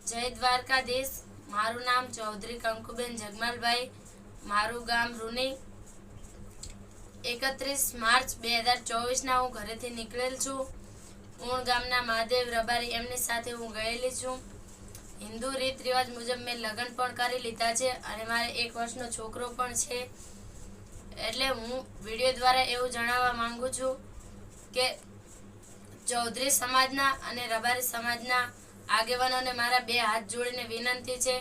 જય દ્વારકાધીશ। મારું નામ ચૌધરી કંકુબેન જગમાલભાઈ, મારું ગામ રૂની। 31 માર્ચ 2024 હું ઘરેથી નીકળેલ છું। ઉણ ગામના મહાદેવ રબારી એમની સાથે હું ગયેલી છું। હિન્દુ રીત રિવાજ મુજબ મેં લગ્ન પણ કરી લીધા છે અને મારે 1 વર્ષનો છોકરો પણ છે। એટલે હું વિડીયો દ્વારા એવું જણાવવા માંગુ છું કે ચૌધરી સમાજના અને રબારી સમાજના આગેવાનોને મારા 2 હાથ જોડીને વિનંતી છે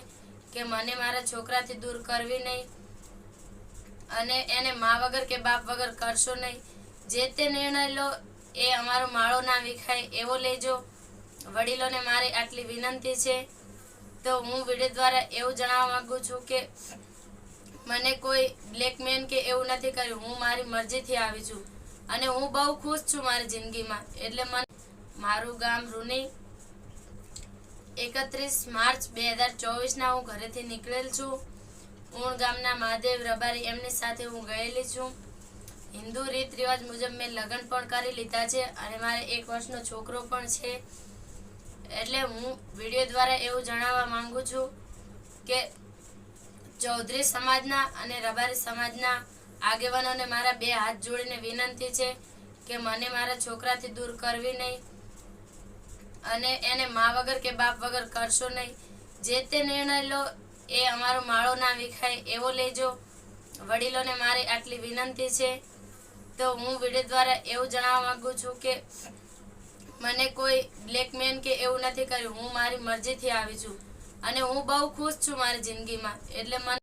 કે મને મારા છોકરાથી દૂર કરવી નહીં અને એને મા વગર કે બાપ વગર કરશો નહીં। જે તે નિર્ણય લો એ અમારો માળો ના વિખાય એવો લેજો। વડીલોને મારી આટલી વિનંતી છે। તો હું વિડીયો દ્વારા એવું જણાવવા માંગુ છું કે મને કોઈ બ્લેકમેન કે એવું નથી કર્યું। હું મારી મરજીથી આવી છું અને હું બહુ ખુશ છું મારી જિંદગીમાં। એટલે મારું ગામ રૂની। 31 માર્ચ 2024 હું ઘરેથી નીકળેલ છું। ઉણ ગામના મહાદેવ રબારી એમની સાથે હું ગયેલી છું। હિન્દુ રીત રિવાજ મુજબ મેં લગ્ન પણ કરી લીધા છે અને મારે 1 વર્ષનો છોકરો પણ છે। એટલે હું વિડીયો દ્વારા એવું જણાવવા માંગુ છું કે ચૌધરી સમાજના અને રબારી સમાજના આગેવાનોને મારા 2 હાથ જોડીને વિનંતી છે કે મને મારા છોકરાથી દૂર કરવી નહીં અને એને મા વગર કે બાપ વગર કરશો નહીં। જે તે નિર્ણય લો એ અમારો માળો ના વિખાય એવો લેજો। વડીલોને મારી આટલી વિનંતી છે। તો હું વિડીયો દ્વારા એવું જણાવવા માંગુ છું કે મને કોઈ બ્લેકમેન કે એવું નથી કર્યું। હું મારી મરજીથી આવી છું અને હું બહુ ખુશ છું મારી જિંદગીમાં। એટલે મને